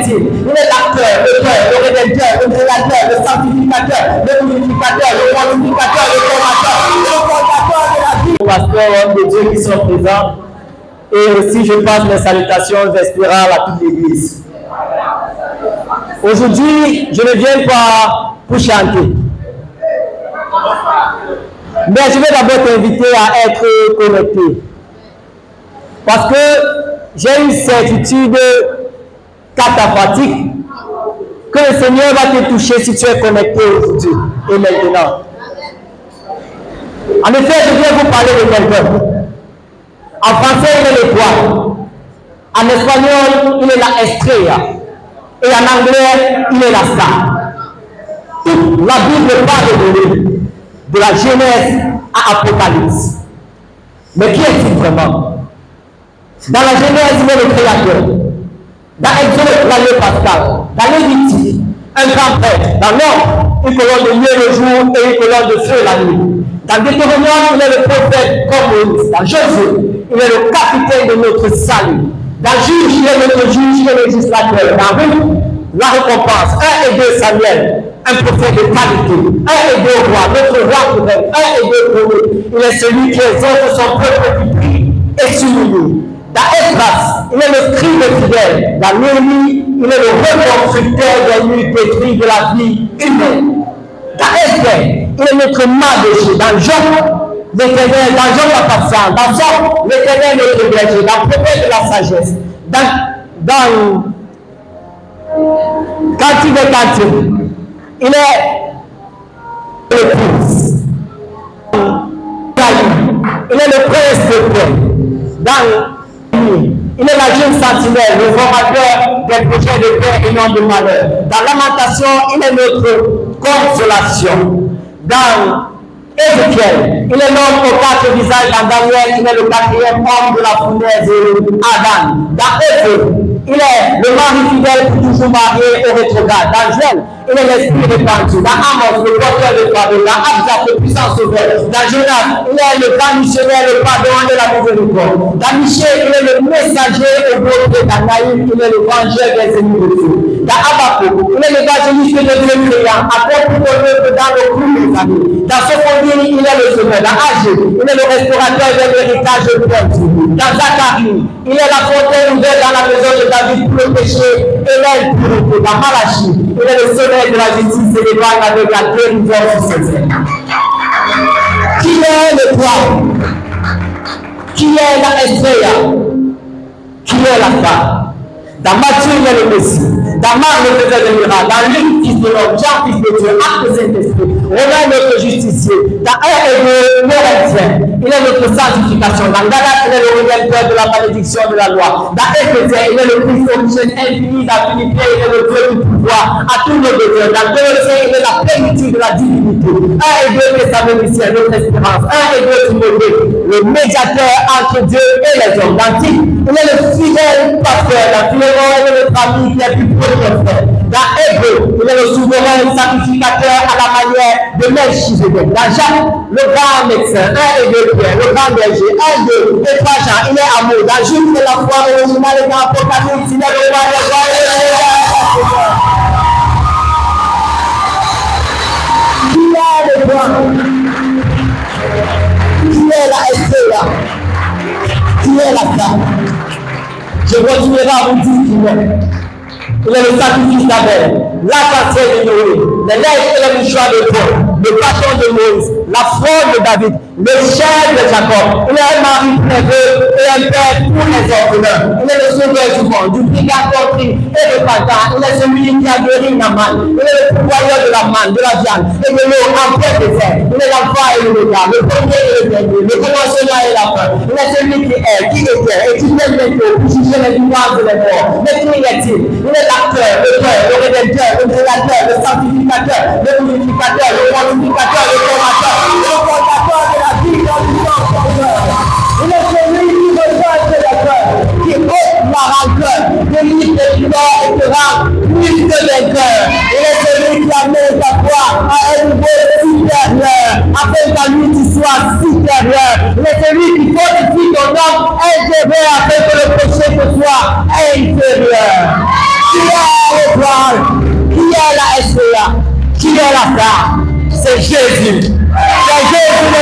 est-il? Il est l'acteur, le rédempteur, le créateur, le sanctificateur, le purificateur, le fortificateur, le formateur, le fondateur de la vie. Pasteurs, hommes de Dieu qui sont présents. Et aussi, je passe mes salutations vespérales à toute l'Église. Aujourd'hui, je ne viens pas pour chanter. Mais je vais d'abord t'inviter à être connecté. Parce que j'ai une certitude cataphatique que le Seigneur va te toucher si tu es connecté aujourd'hui et maintenant. En effet, je viens vous parler de quelqu'un. En français, il est le poids. En espagnol, il est la estrella. Et en anglais, il est la star. Toute la Bible parle de lui, de la Genèse à Apocalypse. Mais qui est-il vraiment? Dans la Genèse, il est le créateur. Dans Exode, l'année Pascal. Dans Lévitique, un grand prêtre. Dans l'ordre, une colonne de lumière le jour et une colonne de feu la nuit. Dans Deutéronome, il est le prophète comme Moïse. Dans Josué, il est le capitaine de notre salut. Dans Juge, il est notre juge et législateur. Dans Ruth, la récompense. 1 et 2 Samuel, un prophète de qualité. 1 et 2 roi, notre roi souverain. 1 et 2 prophètes. Il est celui qui exauce son peuple qui prie et s'humilie. Dans Esdras, il est le scribe fidèle. Dans Néhémie, il est le reconstructeur des nuits détruites de la vie humaine. Dans Esther, il est notre maraîcher. Dans Job, l'Éternel, dans Job la patience. Dans Job, l'Éternel notre berger. Dans Prophète de la sagesse. Dans Cantique des Cantiques, il est le prince. Il est le prince de paix. Dans il est la jeune sentinelle, le formateur des projets de paix et non de malheur. Dans Lamentation, il est notre consolation. Dans Ézéchiel, il est l'homme aux 4 visages. Dans Daniel, il est le 4e homme de la fournaise Adam. Dans Éphèse, il est le mari fidèle pour toujours marié au rétrograde. Dans Joël, il est l'esprit répandu. Dans Amos, le porteur de fardeau. Dans Abjad, le puissant sauveur. Dans Jonas, il est le grand missionnaire, le pardon et la miséricorde. Dans Michel, il est le messager au beauté. Dans Naïm, il est le vengeur des ennemis de Dieu. Dans Habakkuk, il est l'évangéliste de Dieu créant, après tout le peuple dans le clou des amis. Dans Sophronie, il est le semeur. Dans Agé, il est le restaurateur de l'héritage perdu. Dans Zacharie, il est la fontaine ouverte dans la maison de David pour le péché et l'impurité. Dans Malachie, il est le soleil de la justice et l'épargne avec la guérison sur ses ailes. Qui est le roi? Qui est la estrella? Qui est la femme? Dans Matthieu, il est le Messie. Dans Marc, le faiseur de miracles. Dans Luc, fils de l'homme. Jean, fils de Dieu. Acte de Saint-Esprit. Romain, notre justicier. Dans 1 et 2, Laurentien, il est notre sanctification. Dans Galates, il est le rédempteur de la malédiction de la loi. Dans Éphésiens, il est le Christ origine infini. Dans Philippiens, il est le Dieu du pouvoir à tous nos besoins. Dans Colossiens, il est la plénitude de la divinité. 1 et 2, Thessaloniciens, notre espérance. 1 et 2, Timothée, le médiateur entre Dieu et les hommes. Dans Tite, il est le fidèle pasteur. Dans Philémon, il est notre ami qui est plus proche de notre frère. Dans Hébreu, il est le souverain sacrificateur à la manière de Melchizedek. Dans Jacques, le grand médecin. 1 et 2 Pierre, le grand berger. 1, 2 et 3 Jean, il est amour. Dans Jude, c'est la foi originale et dans Apocalypse, il est le roi des rois et le roi. Qui est le roi? Qui est la estrella? Qui est la femme? Je continuerai à vous dire qu'il est. Il est le sacrifice d'Abel, la cantière de Noé, les lèvres et les mouchoirs de Paul, le bâton de Moïse, la fronde de David, le chef de Jacob. Il est un mari préveux et un père pour les orphelins. Il est le sauveur du monde, du brigand contrit et de Panta. Il est celui qui a guéri Naman. Il est le pourvoyeur de la manne, de la viande et de l'eau en plein désert. Il est l'alpha et l'oméga, le premier et le dernier, le commencement et la fin. Il est celui qui est, qui était et qui vient bientôt pour juger les vivants et les morts. Mais qui est-il? Il est l'acteur, le père, le rédempteur, le créateur, le sanctificateur, le purificateur, le fortificateur, le formateur, le fondateur de la vie dans le sang sauveur. Il est celui qui reçoit le cœur, qui ôte la rancœur, délivre les douleurs et te rend plus que vainqueur. Il est celui qui amène ta foi à un niveau supérieur, afin qu'à lui tu sois supérieur. Il est celui qui fortifie ton homme intérieur afin que le péché te soit inférieur. Yeah! qui est là-bas? C'est Jésus. C'est Jésus